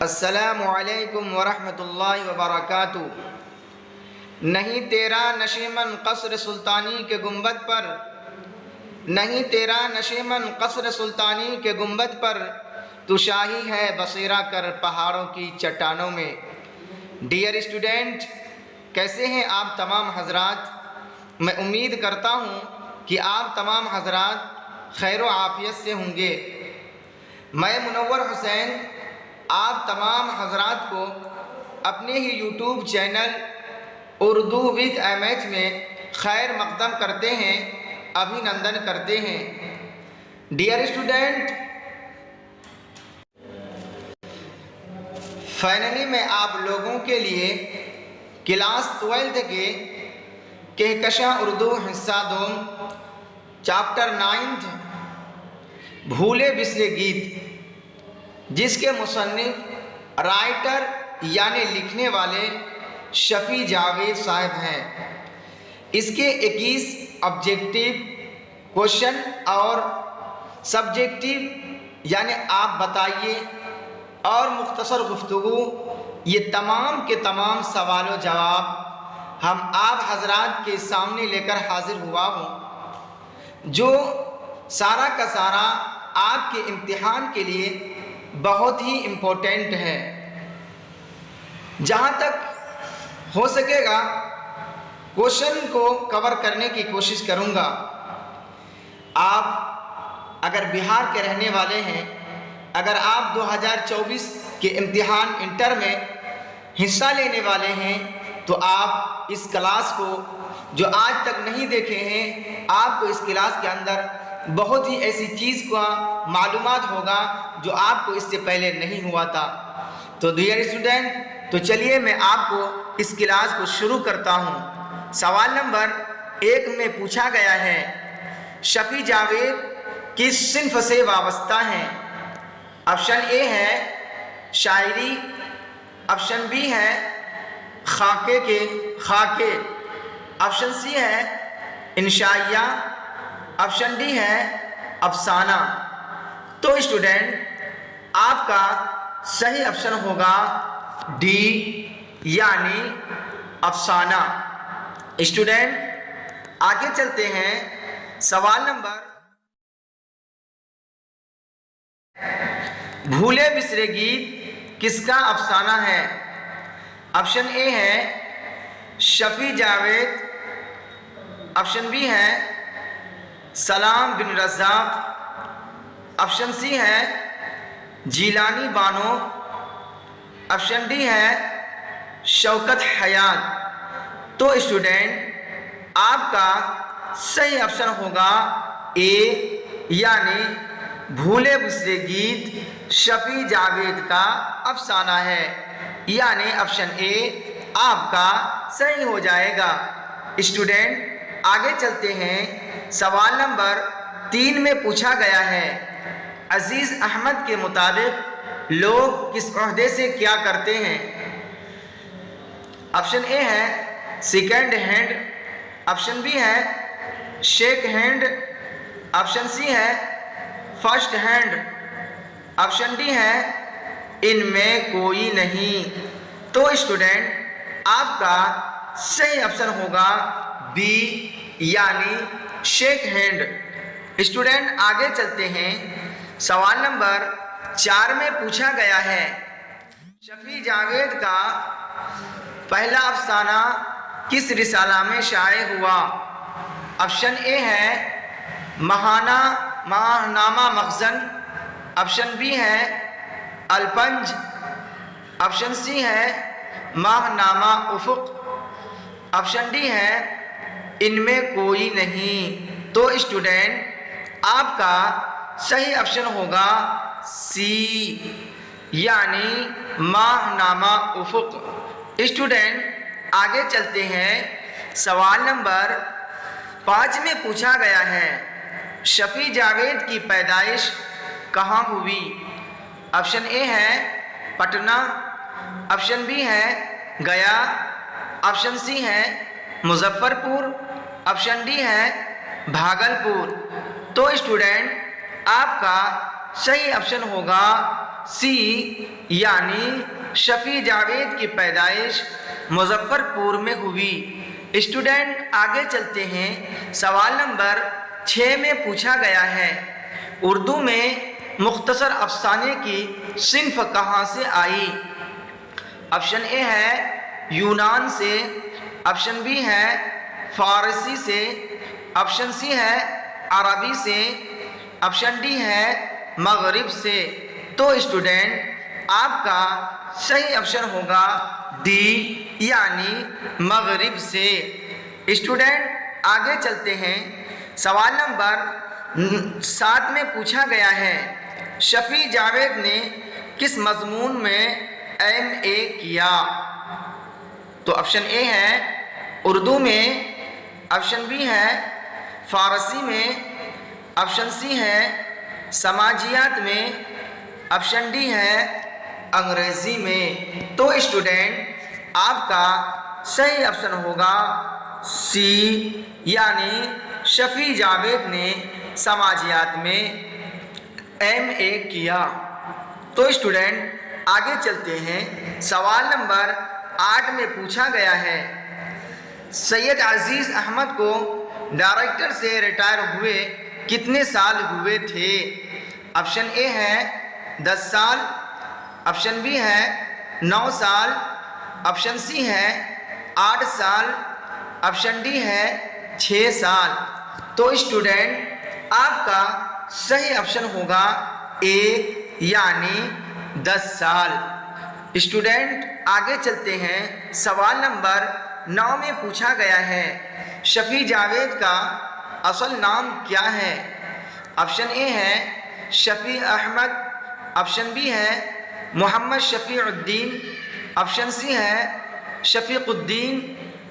अस्सलामुअलैकुम वरहमतुल्लाहि वबरकातुहू। नहीं तेरा नशीमन क़स्र सुल्तानी के गुंबद पर, नहीं तेरा नशीमन क़स्र सुल्तानी के गुंबद पर, तू शाही है बसेरा कर पहाड़ों की चट्टानों में। डियर स्टूडेंट, कैसे हैं आप तमाम हजरात। मैं उम्मीद करता हूँ कि आप तमाम हजरात खैर व आफियत से होंगे। मैं मुनव्वर हुसैन आप तमाम हजरात को अपने ही YouTube channel Urdu with MH में खैर मकदम करते हैं, अभिनंदन करते हैं। डियर स्टूडेंट, फाइनली मैं आप लोगों के लिए क्लास 12 के कहकशा उर्दू हिस्सा 2 चैप्टर 9 भूले बिसरे गीत, जिसके मुसन्निफ राइटर यानी लिखने वाले शफ़ी जावेद साहब हैं, इसके 21 ऑब्जेक्टिव क्वेश्चन और सब्जेक्टिव यानी आप बताइए और मुख्तसर गुफ्तगू, ये तमाम के तमाम सवालों जवाब हम आप हजरात के सामने लेकर हाजिर हुआ हूँ, जो सारा का सारा आपके इम्तिहान के लिए बहुत ही इम्पोर्टेंट है। जहाँ तक हो सकेगा क्वेश्चन को कवर करने की कोशिश करूँगा। आप अगर बिहार के रहने वाले हैं, अगर आप 2024 के इम्तिहान इंटर में हिस्सा लेने वाले हैं, तो आप इस क्लास को जो आज तक नहीं देखे हैं, आपको इस क्लास के अंदर बहुत ही ऐसी चीज़ का मालूमात होगा जो आपको इससे पहले नहीं हुआ था। तो डियर स्टूडेंट, तो चलिए मैं आपको इस क्लास को शुरू करता हूँ। सवाल नंबर 1 में पूछा गया है, शफ़ी जावेद किस सिन्फ से वाबस्ता हैं। ऑप्शन ए है शायरी, ऑप्शन बी है खाके, ऑप्शन सी है इंशाइया, ऑप्शन डी है अफसाना। तो स्टूडेंट, आपका सही ऑप्शन होगा डी यानी अफसाना। स्टूडेंट, आगे चलते हैं। सवाल नंबर, भूले बिसरे गीत किसका अफसाना है। ऑप्शन ए है शफ़ी जावेद, ऑप्शन बी है सलाम बिन रज़्ज़ाक़, ऑप्शन सी है जीलानी बानो, ऑप्शन डी है शौकत हयात। तो स्टूडेंट, आपका सही ऑप्शन होगा ए यानी भूले बिसरे गीत शफ़ी जावेद का अफसाना है, यानी ऑप्शन ए आपका सही हो जाएगा। स्टूडेंट, आगे चलते हैं। सवाल नंबर 3 में पूछा गया है, अजीज़ अहमद के मुताबिक लोग किस ओहदे से क्या करते हैं। ऑप्शन ए है सेकेंड हैंड, ऑप्शन बी है शेक हैंड, ऑप्शन सी है फर्स्ट हैंड, ऑप्शन डी है इनमें कोई नहीं। तो स्टूडेंट, आपका सही ऑप्शन होगा बी यानी शेक हैंड। स्टूडेंट, आगे चलते हैं। सवाल नंबर 4 में पूछा गया है, शफ़ी जावेद का पहला अफसाना किस रिसाला में शाये हुआ। ऑप्शन ए है माहनामा मखज़न, ऑप्शन बी है अलपंज, ऑप्शन सी है माहनामा उफ़ुक़, ऑप्शन डी है इनमें कोई नहीं। तो स्टूडेंट, आपका सही ऑप्शन होगा सी यानी माहनामा उफ़ुक़। स्टूडेंट, आगे चलते हैं। सवाल नंबर 5 में पूछा गया है, शफ़ी जावेद की पैदाइश कहाँ हुई। ऑप्शन ए है पटना, ऑप्शन बी है गया, ऑप्शन सी है मुजफ्फरपुर, ऑप्शन डी है भागलपुर। तो स्टूडेंट, आपका सही ऑप्शन होगा सी यानी शफी जावेद की पैदाइश मुजफ्फरपुर में हुई। स्टूडेंट आगे चलते हैं। सवाल नंबर 6 में पूछा गया है, उर्दू में मुख्तसर अफसाने की सिंफ कहाँ से आई? ऑप्शन ए है यूनान से, ऑप्शन बी है फारसी से, ऑप्शन सी है अरबी से, ऑप्शन डी है मगरिब से। तो स्टूडेंट आपका सही ऑप्शन होगा डी यानी मगरिब से। स्टूडेंट आगे चलते हैं। सवाल नंबर 7 में पूछा गया है, शफी जावेद ने किस मजमून में MA किया? तो ऑप्शन ए है उर्दू में, ऑप्शन बी है फारसी में, ऑप्शन सी है समाजियात में, ऑप्शन डी है अंग्रेजी में। तो स्टूडेंट आपका सही ऑप्शन होगा सी यानी शफी जावेद ने समाजियात में MA किया। तो स्टूडेंट आगे चलते हैं। सवाल नंबर 8 में पूछा गया है, सैयद अजीज़ अहमद को डायरेक्टर से रिटायर हुए कितने साल हुए थे? ऑप्शन ए है 10 साल, ऑप्शन बी है 9 साल, ऑप्शन सी है 8 साल, ऑप्शन डी है 6 साल। तो स्टूडेंट आपका सही ऑप्शन होगा ए यानी 10 साल। स्टूडेंट आगे चलते हैं। सवाल नंबर 9 में पूछा गया है, शफी जावेद का असल नाम क्या है? ऑप्शन ए है शफी अहमद, ऑप्शन बी है मोहम्मद शफीउद्दीन, ऑप्शन सी है शफीकुद्दीन,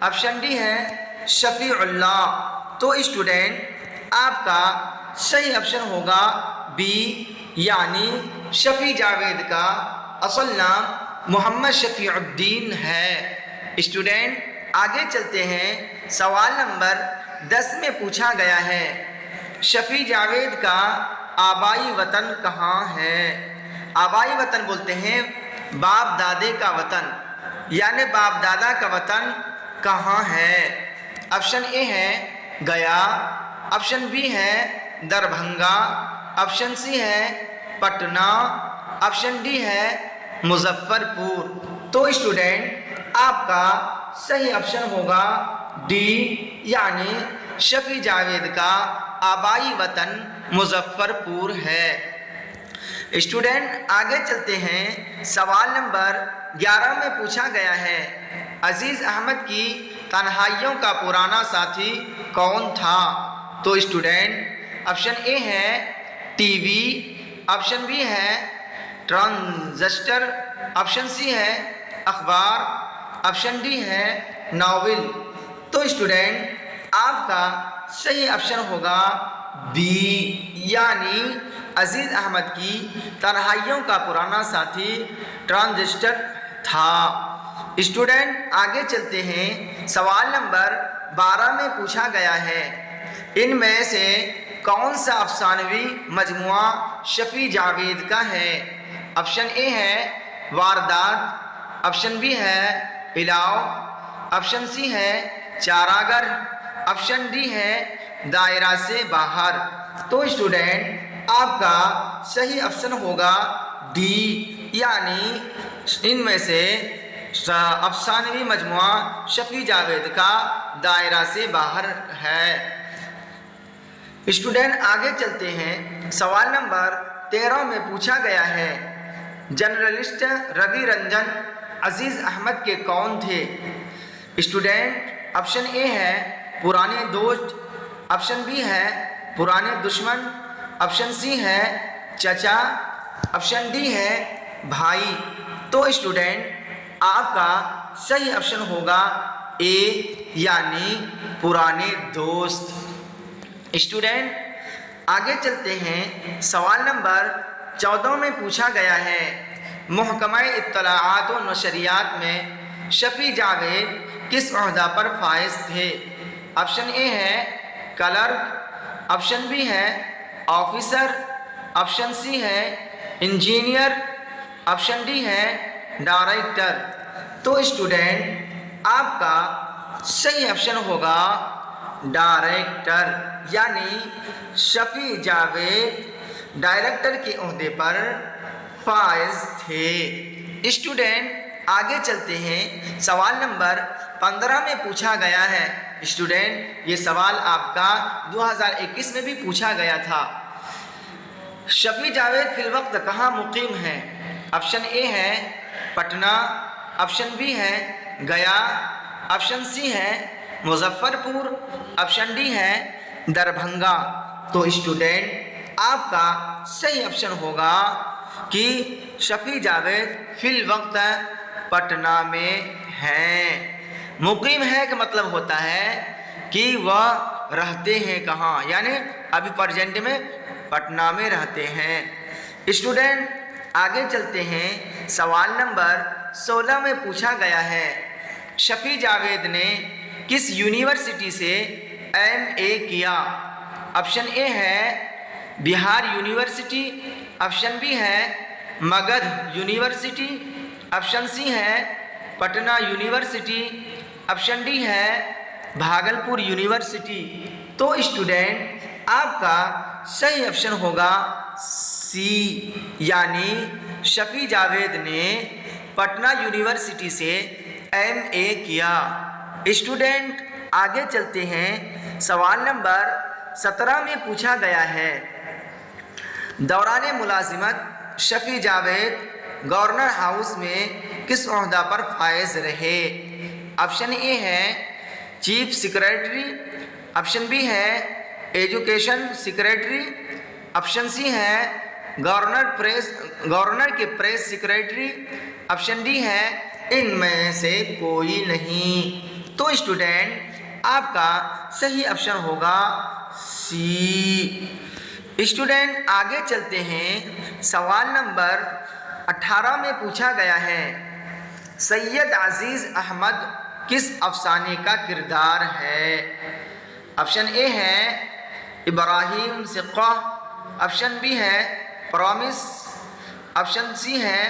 ऑप्शन डी है शफीउल्लाह। तो स्टूडेंट आपका सही ऑप्शन होगा बी यानी शफी जावेद का असल नाम मोहम्मद शफीउद्दीन है। स्टूडेंट आगे चलते हैं। सवाल नंबर 10 में पूछा गया है, शफी जावेद का आबाई वतन कहाँ है? आबाई वतन बोलते हैं बाप दादे का वतन, यानी बाप दादा का वतन कहाँ है? ऑप्शन ए है गया, ऑप्शन बी है दरभंगा, ऑप्शन सी है पटना, ऑप्शन डी है मुजफ्फरपुर। तो स्टूडेंट आपका सही ऑप्शन होगा डी यानी शफी जावेद का आबाई वतन मुजफ्फरपुर है। स्टूडेंट आगे चलते हैं। सवाल नंबर 11 में पूछा गया है, अजीज़ अहमद की तन्हाइयों का पुराना साथी कौन था? तो स्टूडेंट ऑप्शन ए है टीवी, ऑप्शन बी है ट्रांजिस्टर, ऑप्शन सी है अखबार, ऑप्शन डी है नावल। तो स्टूडेंट आपका सही ऑप्शन होगा बी यानी अजीज़ अहमद की तन्हाइयों का पुराना साथी ट्रांजिस्टर था। स्टूडेंट आगे चलते हैं। सवाल नंबर 12 में पूछा गया है, इनमें से कौन सा अफसानवी मजमुआ शफी जावेद का है? ऑप्शन ए है वारदात, ऑप्शन बी है इलाव, ऑप्शन सी है चारागर, ऑप्शन डी है दायरा से बाहर। तो स्टूडेंट आपका सही ऑप्शन होगा डी यानी इनमें से अफसानवी मजमुआ शफी जावेद का दायरा से बाहर है। स्टूडेंट आगे चलते हैं। सवाल नंबर 13 में पूछा गया है, जर्नलिस्ट रवि रंजन अजीज़ अहमद के कौन थे? स्टूडेंट ऑप्शन ए है पुराने दोस्त, ऑप्शन बी है पुराने दुश्मन, ऑप्शन सी है चचा, ऑप्शन डी है भाई। तो स्टूडेंट आपका सही ऑप्शन होगा ए यानी पुराने दोस्त। स्टूडेंट आगे चलते हैं। सवाल नंबर 14 में पूछा गया है, महकमा इत्तलाआत व नशरियात में शफी जावेद किस ओहदा पर फाइज थे? ऑप्शन ए है क्लर्क, ऑप्शन बी है ऑफिसर, ऑप्शन सी है इंजीनियर, ऑप्शन डी है डायरेक्टर। तो स्टूडेंट आपका सही ऑप्शन होगा डायरेक्टर, यानी शफी जावेद डायरेक्टर के ओहदे पर फाइज थे। स्टूडेंट आगे चलते हैं, सवाल नंबर 15 में पूछा गया है। स्टूडेंट ये सवाल आपका 2021 में भी पूछा गया था। शफी जावेद फिल वक्त कहाँ मुकीम है? ऑप्शन ए है पटना, ऑप्शन बी है गया, ऑप्शन सी है मुजफ्फरपुर, ऑप्शन डी है दरभंगा। तो स्टूडेंट आपका सही ऑप्शन होगा कि शफी जावेद फिल वक्त पटना में हैं। मुकीम है का मतलब होता है कि वह रहते हैं कहाँ, यानी अभी प्रेजेंट में पटना में रहते हैं। स्टूडेंट आगे चलते हैं, सवाल नंबर 16 में पूछा गया है शफी जावेद ने किस यूनिवर्सिटी से एमए किया? ऑप्शन ए है बिहार यूनिवर्सिटी, ऑप्शन बी है मगध यूनिवर्सिटी, ऑप्शन सी है पटना यूनिवर्सिटी, ऑप्शन डी है भागलपुर यूनिवर्सिटी। तो स्टूडेंट आपका सही ऑप्शन होगा सी, यानी शफी जावेद ने पटना यूनिवर्सिटी से एमए किया। स्टूडेंट आगे चलते हैं, सवाल नंबर 17 में पूछा गया है दौरान मुलाजिमत शफी जावेद गवर्नर हाउस में किस ओहदा पर फायज रहे? ऑप्शन ए है चीफ सेक्रेटरी, ऑप्शन बी है एजुकेशन सेक्रेटरी, ऑप्शन सी है गवर्नर के प्रेस सेक्रेटरी, ऑप्शन डी है इनमें से कोई नहीं। तो स्टूडेंट आपका सही ऑप्शन होगा सी। स्टूडेंट आगे चलते हैं, सवाल नंबर 18 में पूछा गया है सैयद अजीज़ अहमद किस अफसाने का किरदार है? ऑप्शन ए है इब्राहिम सिक्का, ऑप्शन बी है प्रॉमिस, ऑप्शन सी है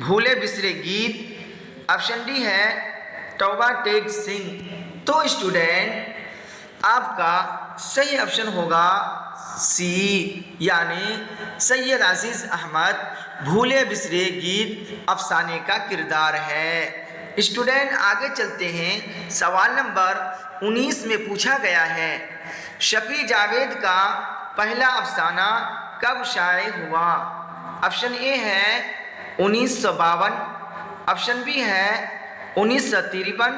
भूले बिसरे गीत, ऑप्शन डी है तौबा टेक सिंह। तो स्टूडेंट आपका सही ऑप्शन होगा सी, यानी सैयद अजीज़ अहमद भूले बिसरे गीत अफसाने का किरदार है। स्टूडेंट आगे चलते हैं, सवाल नंबर 19 में पूछा गया है शफी जावेद का पहला अफसाना कब शाये हुआ? ऑप्शन ए है 1952, ऑप्शन बी है 1953,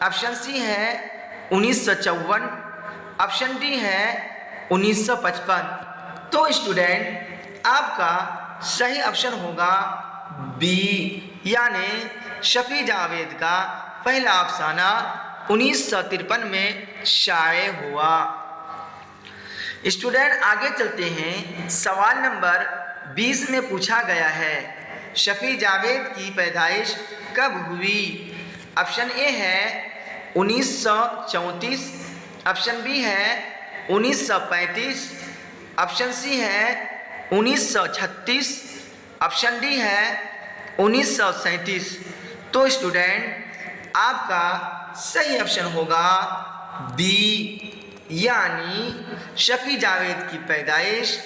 ऑप्शन सी है 1954, ऑप्शन डी है 1955। तो स्टूडेंट आपका सही ऑप्शन होगा बी, यानी शफी जावेद का पहला अफसाना 1953 में शाये हुआ। स्टूडेंट आगे चलते हैं, सवाल नंबर 20 में पूछा गया है शफी जावेद की पैदाइश कब हुई? ऑप्शन ए है 1934, ऑप्शन बी है 1935, ऑप्शन सी है 1936, ऑप्शन डी है 1937। तो स्टूडेंट आपका सही ऑप्शन होगा बी, यानी शफी जावेद की पैदाइश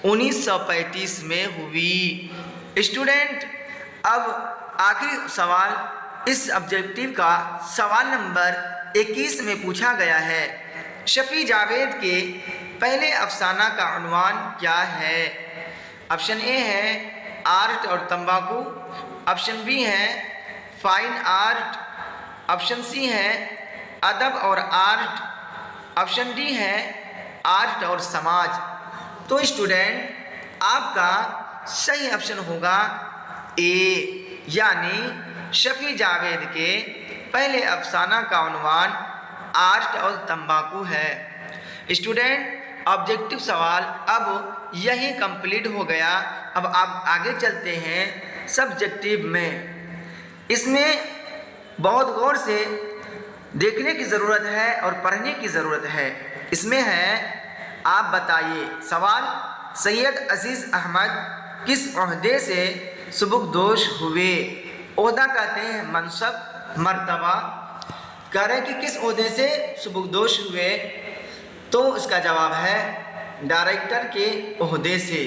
1935 में हुई। स्टूडेंट अब आखिरी सवाल इस ऑब्जेक्टिव का सवाल नंबर 21 में पूछा गया है शफी जावेद के पहले अफसाना का उन्वान क्या है? ऑप्शन ए है आर्ट और तंबाकू, ऑप्शन बी है फाइन आर्ट, ऑप्शन सी है अदब और आर्ट, ऑप्शन डी है आर्ट और समाज। तो स्टूडेंट आपका सही ऑप्शन होगा ए, यानी शफी जावेद के पहले अफसाना का उन्वान आर्ट और तंबाकू है। स्टूडेंट ऑब्जेक्टिव सवाल अब यही कंप्लीट हो गया। अब आप आगे चलते हैं सब्जेक्टिव में। इसमें बहुत गौर से देखने की ज़रूरत है और पढ़ने की ज़रूरत है। इसमें है आप बताइए सवाल सैयद अजीज़ अहमद किस ओहदे से सुबुकदोश हुए। ओहदा कहते हैं मनसब, मर्तबा। कह रहे कि किस ओहदे से सुबुकदोश हुए, तो इसका जवाब है डायरेक्टर के ओहदे से,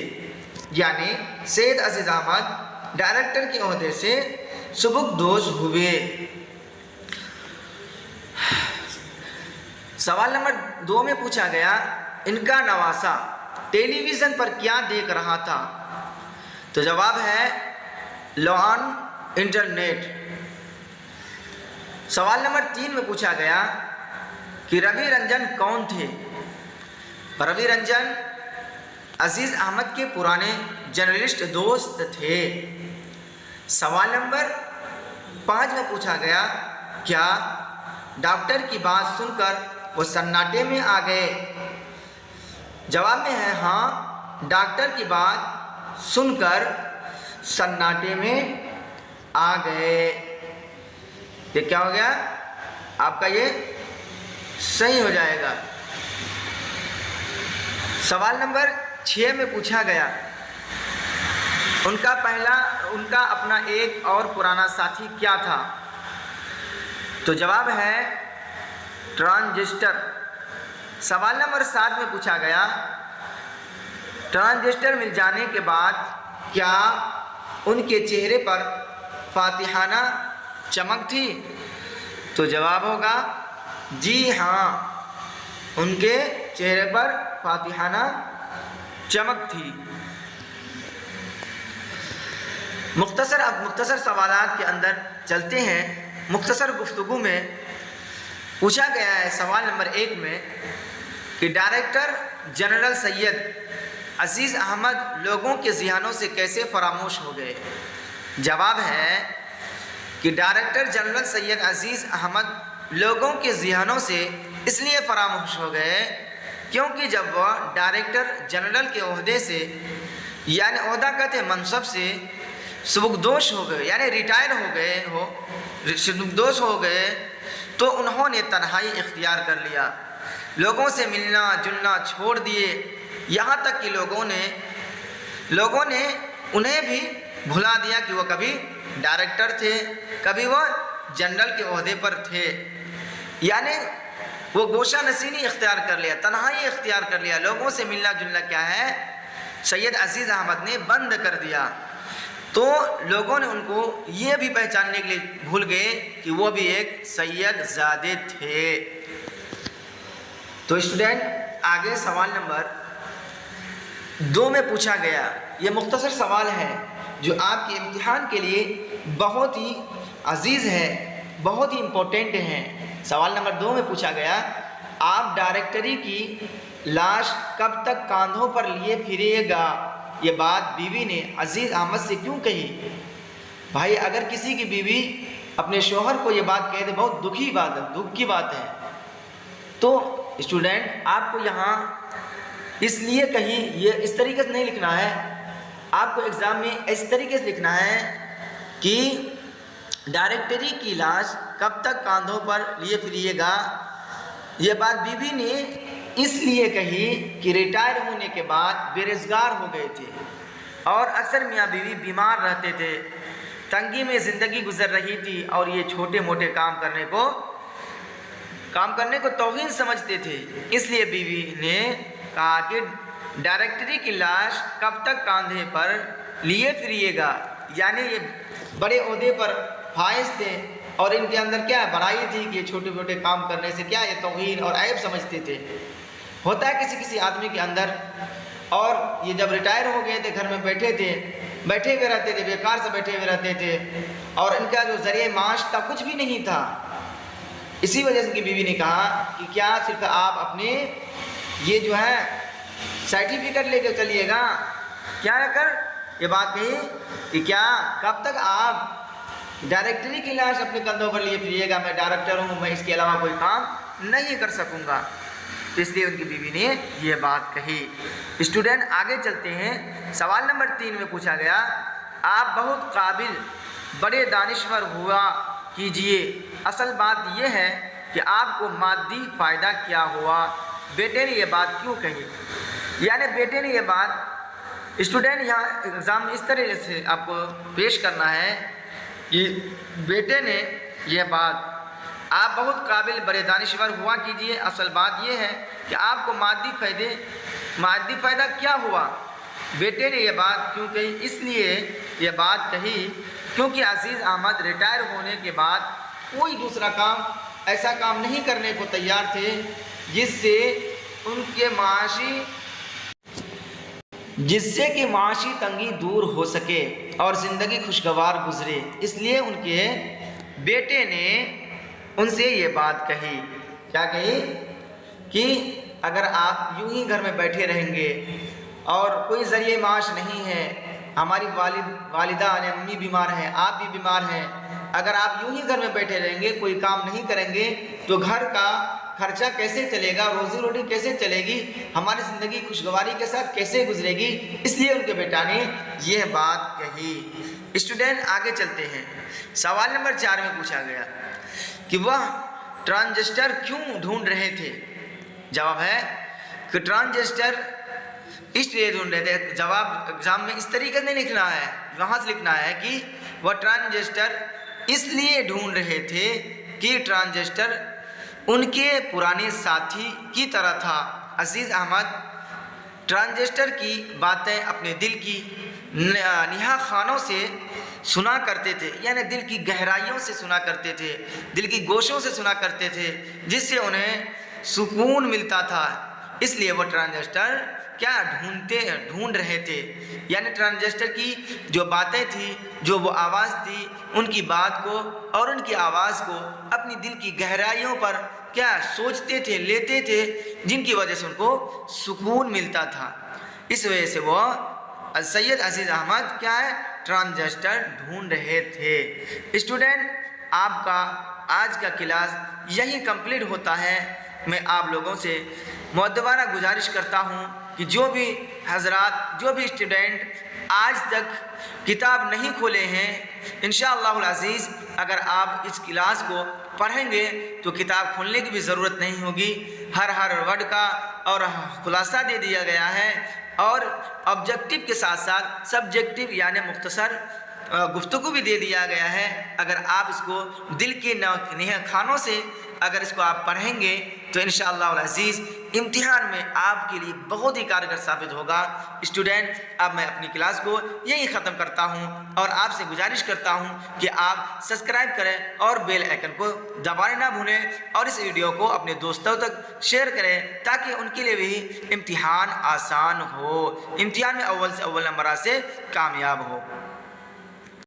यानी सैयद अजीज़ अहमद डायरेक्टर के ओहदे से सुबुकदोश हुए। सवाल नंबर 2 में पूछा गया, इनका नवासा टेलीविज़न पर क्या देख रहा था। तो जवाब है लॉन इंटरनेट। सवाल नंबर 3 में पूछा गया कि रवि रंजन कौन थे। रवि रंजन अजीज़ अहमद के पुराने जर्नलिस्ट दोस्त थे। सवाल नंबर 5 में पूछा गया, क्या डॉक्टर की बात सुनकर वो सन्नाटे में आ गए। जवाब में है हाँ, डॉक्टर की बात सुनकर सन्नाटे में आ गए। ये क्या हो गया आपका, ये सही हो जाएगा। सवाल नंबर 6 में पूछा गया, उनका अपना एक और पुराना साथी क्या था। तो जवाब है ट्रांजिस्टर। सवाल नंबर 7 में पूछा गया, ट्रांजिस्टर मिल जाने के बाद क्या उनके चेहरे पर फातिहाना चमक थी। तो जवाब होगा जी हाँ, उनके चेहरे पर फातिहाना चमक थी। मुख्तसर सवालात के अंदर चलते हैं। मुख्तसर गुफ्तगू में पूछा गया है सवाल नंबर 1 में कि डायरेक्टर जनरल सैयद अजीज़ अहमद लोगों के ज़हनों से कैसे फरामोश हो गए। जवाब है कि डायरेक्टर जनरल सैयद अजीज़ अहमद लोगों के ज़हनों से इसलिए फरामोश हो गए क्योंकि जब वह डायरेक्टर जनरल के ओहदे से, यानी ओहदा कहते हैं मनसब से, सुबुकदोश हो गए, यानी रिटायर सुबुकदोश हो गए, तो उन्होंने तन्हाई इख्तियार कर लिया। लोगों से मिलना जुलना छोड़ दिए, यहाँ तक कि लोगों ने उन्हें भी भुला दिया कि वह कभी डायरेक्टर थे, कभी वह जनरल के ओहदे पर थे। यानी वो गोशा नसीनी इख्तियार कर लिया, तन्हाई इख्तियार कर लिया। लोगों से मिलना जुलना क्या है, सैयद अजीज़ अहमद ने बंद कर दिया। तो लोगों ने उनको ये भी पहचानने के लिए भूल गए कि वो भी एक सैयद ज़ादे थे। तो स्टूडेंट आगे सवाल नंबर 2 में पूछा गया, ये मुख्तसर सवाल है जो आपके इम्तिहान के लिए बहुत ही अजीज़ है, बहुत ही इम्पोर्टेंट है। सवाल नंबर 2 में पूछा गया, आप डायरेक्टरी की लाश कब तक कांधों पर लिए फिरेगा। ये बात बीवी ने अजीज़ अहमद से क्यों कही। भाई अगर किसी की बीवी अपने शोहर को ये बात कहे तो बहुत दुख की बात है। तो स्टूडेंट आपको यहाँ इसलिए कहीं ये इस तरीके से नहीं लिखना है, आपको एग्ज़ाम में इस तरीके से लिखना है कि डायरेक्टरी की लाश कब तक कांधों पर लिए फिरिएगा। ये बात बीवी ने इसलिए कही कि रिटायर होने के बाद बेरोज़गार हो गए थे और अक्सर मियाँ बीवी बीमार रहते थे, तंगी में ज़िंदगी गुजर रही थी और ये छोटे मोटे काम करने को तौहीन समझते थे। इसलिए बीवी ने कहा कि डायरेक्टरी की लाश कब तक कांधे पर लिए फिरिएगा। यानी ये बड़े ओहदे पर फाइज थे और इनके अंदर क्या बड़ाई थी कि छोटे मोटे काम करने से क्या ये तौहीन और ऐब समझते थे। होता है किसी आदमी के अंदर, और ये जब रिटायर हो गए थे घर में बैठे हुए रहते थे, बेकार से बैठे हुए रहते थे और इनका जो ज़रिए माश था कुछ भी नहीं था। इसी वजह से इनकी बीवी ने कहा कि क्या सिर्फ आप अपने ये जो है सर्टिफिकेट लेकर चलिएगा, क्या कर ये बात कही कि क्या कब तक आप डायरेक्टरी की लाश अपने कंधों पर लिए फिरिएगा। मैं डायरेक्टर हूँ, मैं इसके अलावा कोई काम नहीं कर सकूँगा। इसलिए उनकी बीवी ने ये बात कही। स्टूडेंट आगे चलते हैं। सवाल नंबर 3 में पूछा गया, आप बहुत काबिल बड़े दानिश्वर हुआ कीजिए। असल बात यह है कि आपको मादी फ़ायदा क्या हुआ। बेटे ने ये बात क्यों कही, यानी बेटे ने ये बात स्टूडेंट यहाँ एग्ज़ाम इस तरह से आपको पेश करना है कि बेटे ने यह बात, आप बहुत काबिल बड़े दानिश्वर हुआ कीजिए। असल बात यह है कि आपको मादी फ़ायदा क्या हुआ। बेटे ने यह बात क्यों कही, इसलिए यह बात कही क्योंकि अजीज़ अहमद रिटायर होने के बाद कोई दूसरा काम, ऐसा काम नहीं करने को तैयार थे जिससे कि माशी तंगी दूर हो सके और ज़िंदगी खुशगवार गुजरे। इसलिए उनके बेटे ने उनसे ये बात कही। क्या कही कि अगर आप यूं ही घर में बैठे रहेंगे और कोई ज़रिए माश नहीं है, हमारी वालिदा यानी अम्मी बीमार हैं, आप भी बीमार हैं, अगर आप यूं ही घर में बैठे रहेंगे, कोई काम नहीं करेंगे तो घर का खर्चा कैसे चलेगा, रोज़ी रोटी कैसे चलेगी, हमारी ज़िंदगी खुशगवारी के साथ कैसे गुजरेगी। इसलिए उनके बेटा ने यह बात कही। स्टूडेंट आगे चलते हैं। सवाल नंबर 4 में पूछा गया कि वह ट्रांजिस्टर क्यों ढूंढ रहे थे। जवाब है कि ट्रांजिस्टर इसलिए ढूंढ रहे थे। जवाब एग्जाम में इस तरीके से नहीं लिखना है, वहाँ से लिखना है कि वह ट्रांजिस्टर इसलिए ढूंढ रहे थे कि ट्रांजिस्टर उनके पुराने साथी की तरह था। अजीज़ अहमद ट्रांजिस्टर की बातें अपने दिल की निहा खानों से सुना करते थे, यानी दिल की गहराइयों से सुना करते थे, दिल की गोशों से सुना करते थे, जिससे उन्हें सुकून मिलता था। इसलिए वो ट्रांजिस्टर क्या ढूंढ रहे थे, यानी ट्रांजिस्टर की जो बातें थी, जो वो आवाज़ थी, उनकी बात को और उनकी आवाज़ को अपनी दिल की गहराइयों पर क्या सोचते थे, लेते थे, जिनकी वजह से उनको सुकून मिलता था। इस वजह से वो सैयद अजीज़ अहमद क्या है, ट्रांजिस्टर ढूंढ रहे थे। स्टूडेंट आपका आज का क्लास यही कंप्लीट होता है। मैं आप लोगों से मुअद्दबाना गुजारिश करता हूँ कि जो भी हजरात, जो भी स्टूडेंट आज तक किताब नहीं खोले हैं, इंशाअल्लाहुल अज़ीज़ अगर आप इस क्लास को पढ़ेंगे तो किताब खोलने की भी ज़रूरत नहीं होगी। हर वर्ड का और खुलासा दे दिया गया है और ऑब्जेक्टिव के साथ साथ सब्जेक्टिव यानी मुख्तसर गुफ्तगू भी दे दिया गया है। अगर आप इसको दिल के नेह खानों से अगर इसको आप पढ़ेंगे तो इंशाअल्लाह अज़ीज़ इम्तिहान में आपके लिए बहुत ही कारगर साबित होगा। स्टूडेंट अब मैं अपनी क्लास को यही ख़त्म करता हूं और आपसे गुजारिश करता हूं कि आप सब्सक्राइब करें और बेल आइकन को दबाना ना भूलें और इस वीडियो को अपने दोस्तों तक शेयर करें ताकि उनके लिए भी इम्तिहान आसान हो, इम्तिहान में अव्वल से अव्वल नंबर से कामयाब हो।